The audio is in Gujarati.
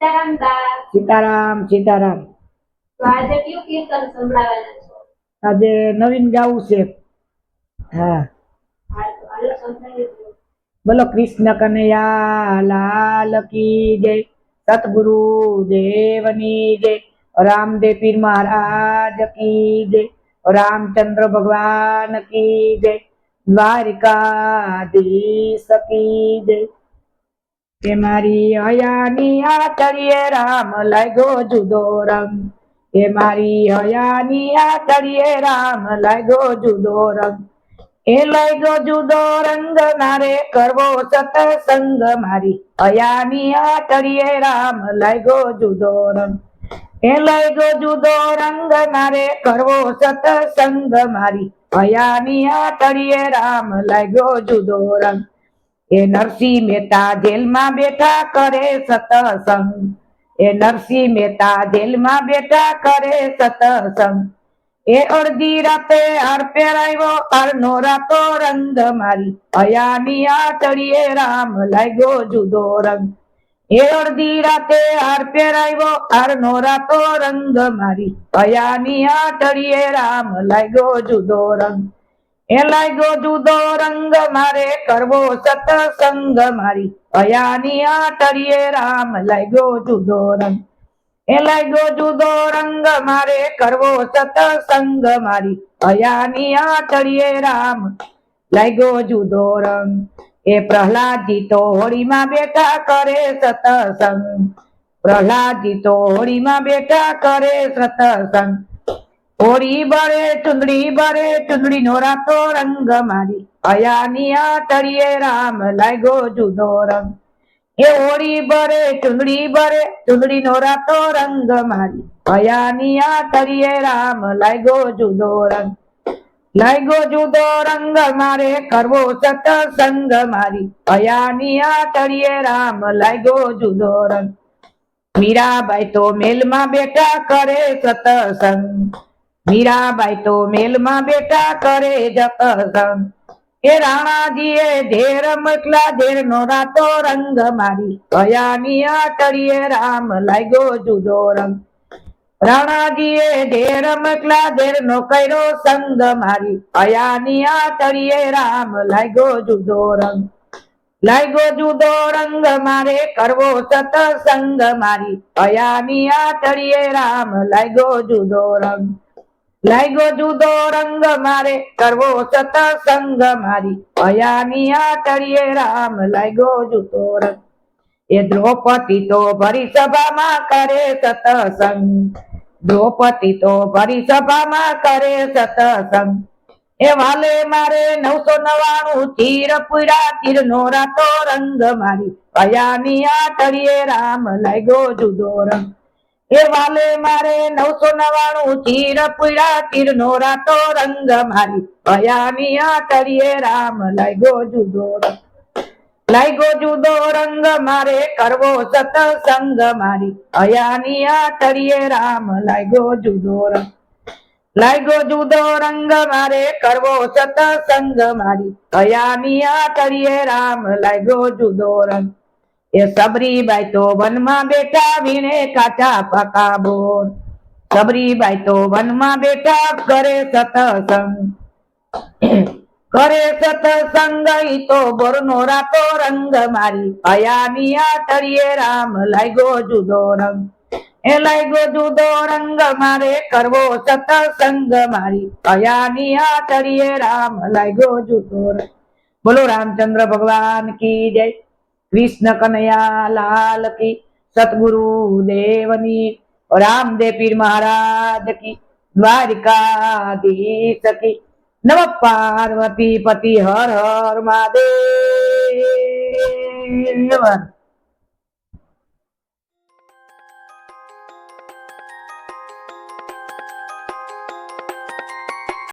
સીતારામ બા. સીતારામ સીતારામ. તો આજે કયું કીર્તન સંભળાવવાના છો? આજે નવીન ગાવું છે. હા, હાલો સંભળાવી દો. બોલો કૃષ્ણ કનૈયા લાલ કી જય, સતગુરુ દેવની જય, રામદેવ પીર મહારાજ કી જય, રામચંદ્ર ભગવાન કી જય, દ્વારિકાધીશ કી જય. કે મારી હયાની આચળીએ રામ લાગ્યો જુદો રંગ, કે મારી હયાની આચળીએ રામ લાગ્યો જુદો રંગ, એ લાગ્યો જુદો રંગ મારે કરવો સતસંગ, મારી હયાની આચળીએ રામ લાગ્યો જુદો રંગ, એ લાગ્યો જુદો રંગ મારે કરવો સતસંગ, મારી હયાની આચળીએ રામ લાગ્યો જુદો રંગ. એ નરસિંહ મહેતા જેલમાં બેઠા કરે સતસંગ, એ નરસિંહ મહેતા જેલમાં બેઠા કરે સતસંગ, એ અડધી રાતે હાર પહેરાવ્યો હારનો રાતો રંગ, મારી હયાની આચળીએ રામ લાગ્યો જુદો રંગ, એ અડધી રાતે હાર પહેરાવ્યો હારનો રાતો રંગ, મારી હયાની આચળીએ રામ લાગ્યો જુદો રંગ, એ લાગ્યો જુદો રંગ મારે કરવો સતસંગ, મારી હયાની આચળીએ રામ લાગ્યો જુદો રંગ, એ લાગ્યો જુદો રંગ મારે કરવો સતસંગ, મારી હયાની આચળીએ રામ લાગ્યો જુદો રંગ. એ પ્રહલાદજી તો હોળીમાં બેઠા કરે સતસંગ, પ્રહલાદજી તો હોળીમાં બેઠા કરે સતસંગ, હોળી બળે ચુંદડી નો રાતો રંગ, મારી હયાની આચળીએ રામ લાગ્યો જુદો રંગ, એ હોળી બળે ચુંદડી નો રાતો રંગ, મારી હયાની આચળીએ રામ લાગ્યો જુદો રંગ, લાગ્યો જુદો રંગ મારે કરવો સતસંગ, મારી હયાની આચળીએ રામ લાગ્યો જુદો રંગ. મીરાબાઈ તો મેલમાં બેઠા કરે સતસંગ, મીરાબાઈ તો મેલમાં બેઠા કરે સતસંગ, એ રાણાજીએ ઢેર મકલા ઢેર નો રાતો રંગ, મારી હયાની આચળીએ રામ લાગ્યો જુદો રંગ, રાણાજીએ ઢેર મકલા ઢેર નો કર્યો સંગ, મારી હયાની આચળીએ રામ લાગ્યો જુદો રંગ, લાગ્યો જુદો રંગ મારે કરવો સતસંગ, મારી હયાની આચળીએ રામ લાગ્યો જુદો રંગ, લાગ્યો જુદો રંગ મારે કરવો સતસંગ, મારી હયાની આચળીએ રામ લાગ્યો જુદો રંગ. એ દ્રૌપદી તો ભરી સભામાં કરે સતસંગ, દ્રૌપદી તો ભરી સભામાં કરે સતસંગ, એ વાલે મારે 999 તીર પૂરા તીર નો રાતો રંગ, મારી હયાની આચળીએ રામ લાગ્યો જુદો રંગ, એ વાલે મારે 999 તીર પૂરા તીર નો રાતો રંગ, મારી હયાની આચળીએ રામ લાગ્યો જુદો રંગ, લાગ્યો જુદો રંગ મારે કરવો સતસંગ, મારી હયાની આચળીએ રામ લાગ્યો જુદો રંગ, લાગ્યો જુદો રંગ મારે કરવો સતસંગ, મારી હયાની આચળીએ રામ લાગ્યો જુદો રંગ. એ સબરીબાઈ તો વનમાં બેઠા વીણે કાચા પાકા બોર, સબરીબાઈ તો વનમાં બેઠા કરે સતસંગ, કરે સતસંગ ઈ તો બોરનો રાતો રંગ, મારી હયાની આચળીએ રામ લાગ્યો જુદો રંગ, એ લાગ્યો જુદો રંગ મારે કરવો સતસંગ, મારી હયાની આચળીએ રામ લાગ્યો જુદો રંગ. બોલો રામચંદ્ર ભગવાન કી જય, કૃષ્ણ કનૈયા લાલ કી, સતગુરુ દેવની, રામદેવ પીર મહારાજ કી, દ્વારિકાધીશ કી. નમઃ પાર્વતી પતિ હર હર મહાદેવ.